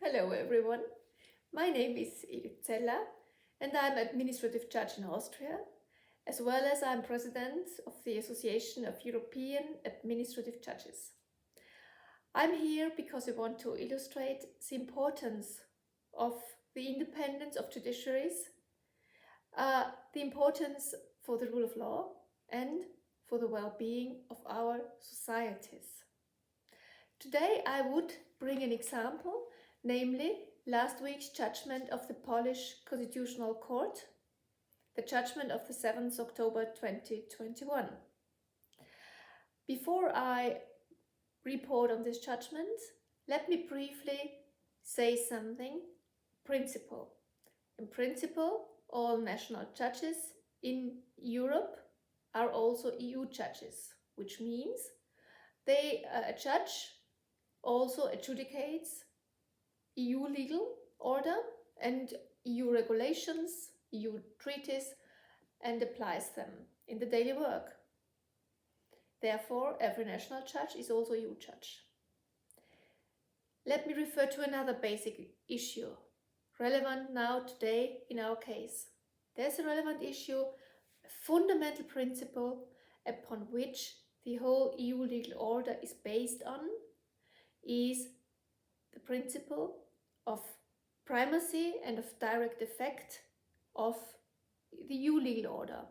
Hello everyone, my name is Edith Zeller and I'm administrative judge in Austria, as well as I'm president of the Association of European Administrative Judges. I'm here because I want to illustrate the importance of the independence of judiciaries, the importance for the rule of law and for the well-being of our societies. Today I would bring an example, namely last week's judgment of the Polish Constitutional Court, the judgment of the 7th October 2021. Before I report on this judgment, let me briefly say something. Principle. In principle, all national judges in Europe are also EU judges, which means a judge also adjudicates EU legal order and EU regulations, EU treaties, and applies them in the daily work. Therefore, every national judge is also EU judge. Let me refer to another basic issue, relevant now today in our case. There's a relevant issue, a fundamental principle upon which the whole EU legal order is based on, is the principle of primacy and of direct effect of the EU legal order.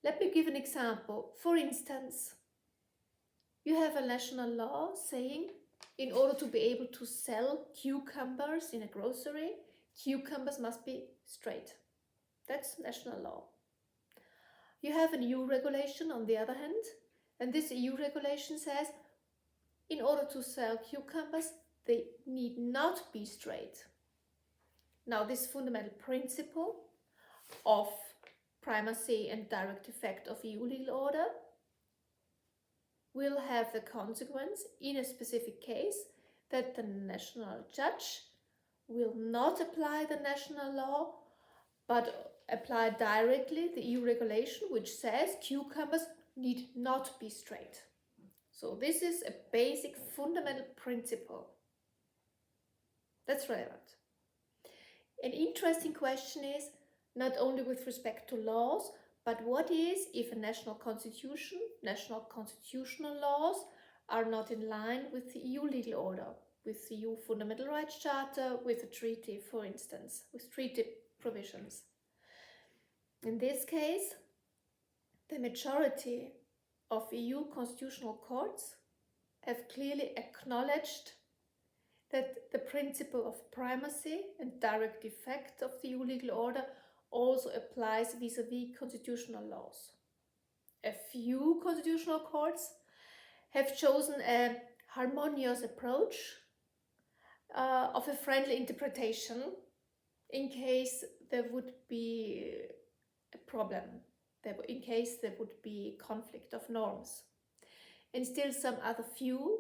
Let me give an example. For instance, you have a national law saying in order to be able to sell cucumbers in a grocery, cucumbers must be straight. That's national law. You have an EU regulation on the other hand, and this EU regulation says in order to sell cucumbers, they need not be straight. Now, this fundamental principle of primacy and direct effect of EU legal order will have the consequence in a specific case that the national judge will not apply the national law, but apply directly the EU regulation, which says cucumbers need not be straight. So this is a basic fundamental principle. That's relevant. An interesting question is not only with respect to laws, but what is if a national constitution, national constitutional laws are not in line with the EU legal order, with the EU Fundamental Rights Charter, with a treaty, for instance, with treaty provisions. In this case, the majority of EU constitutional courts have clearly acknowledged that the principle of primacy and direct effect of the EU legal order also applies vis-à-vis constitutional laws. A few constitutional courts have chosen a harmonious approach of a friendly interpretation in case there would be a problem, in case there would be conflict of norms. And still some other few,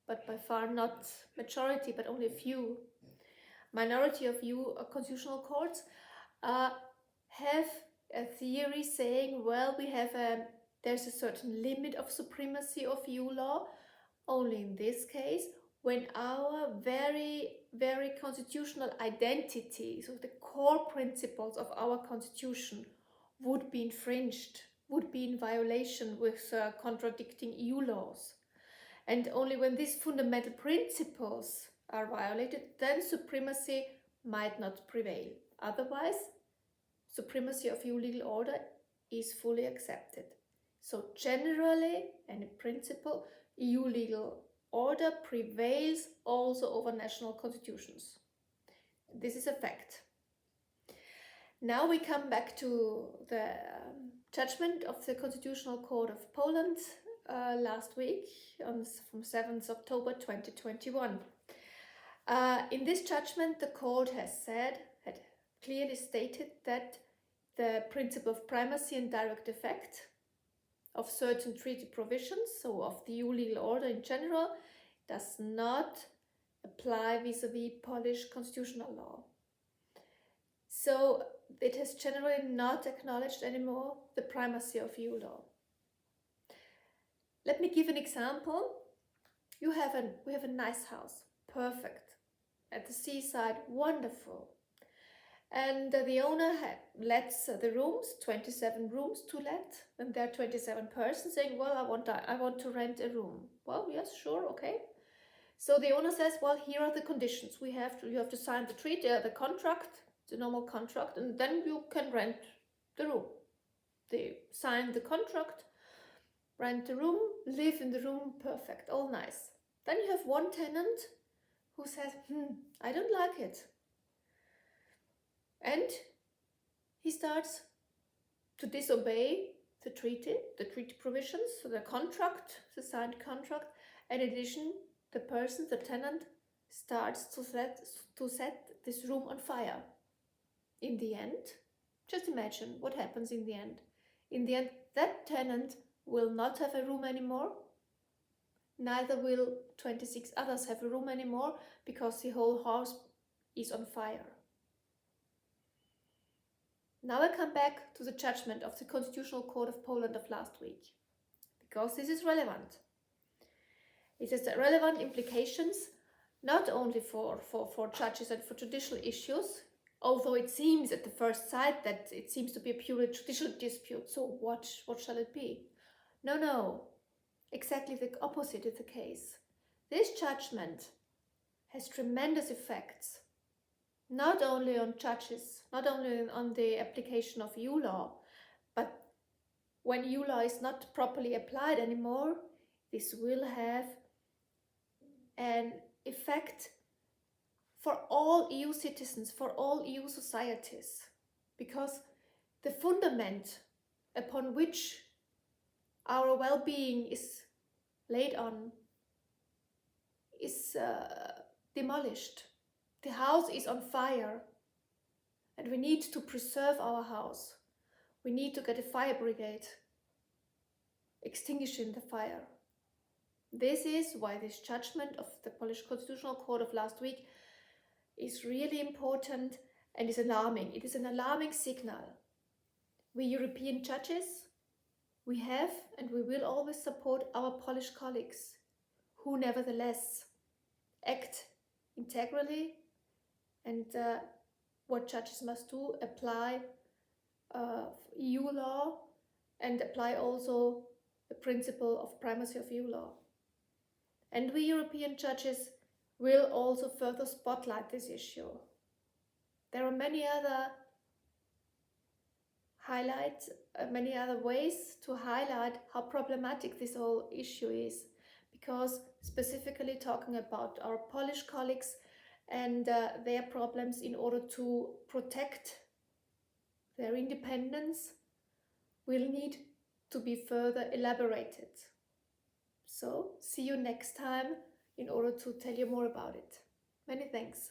but by far not majority, but only a few, minority of EU constitutional courts have a theory saying, well, there's a certain limit of supremacy of EU law, only in this case, when our very, very constitutional identity, so the core principles of our constitution, would be infringed, would be in violation with contradicting EU laws. And only when these fundamental principles are violated, then supremacy might not prevail. Otherwise, supremacy of EU legal order is fully accepted. So generally and in principle, EU legal order prevails also over national constitutions. This is a fact. Now we come back to the judgment of the Constitutional Court of Poland last week from 7th October 2021. In this judgment, the court had clearly stated that the principle of primacy and direct effect of certain treaty provisions, so of the EU legal order in general, does not apply vis-à-vis Polish constitutional law. So it has generally not acknowledged anymore the primacy of EU law. Let me give an example. We have a nice house, perfect. at the seaside, wonderful. And the owner lets the rooms, 27 rooms to let, and there are 27 persons saying, well, I want to rent a room. Well, yes, sure, okay. So the owner says, well, here are the conditions. You have to sign the treaty, the contract, the normal contract, and then you can rent the room. They sign the contract, rent the room, live in the room, perfect, all nice. Then you have one tenant who says, I don't like it. And he starts to disobey the treaty provisions, so the contract, the signed contract. In addition, the tenant, starts to set this room on fire. In the end, just imagine what happens in the end. In the end, that tenant will not have a room anymore. Neither will 26 others have a room anymore, because the whole house is on fire. Now I come back to the judgment of the Constitutional Court of Poland of last week, because this is relevant. It has relevant implications not only for judges and for judicial issues, although it seems at the first sight that it seems to be a purely judicial dispute. So what shall it be? No, exactly the opposite is the case. This judgment has tremendous effects, not only on judges, not only on the application of EU law, but when EU law is not properly applied anymore, this will have an effect for all EU citizens, for all EU societies, because the fundament upon which our well-being is laid on is demolished. The house is on fire, and we need to preserve our house. We need to get a fire brigade extinguishing the fire. This is why this judgment of the Polish Constitutional Court of last week is really important and is alarming. It is an alarming signal. We European judges, we have and we will always support our Polish colleagues who nevertheless act integrally, and what judges must do, apply EU law and apply also the principle of primacy of EU law. And we European judges will also further spotlight this issue. There are many other many other ways to highlight how problematic this whole issue is, because specifically talking about our Polish colleagues and their problems in order to protect their independence will need to be further elaborated. So, see you next time in order to tell you more about it. Many thanks.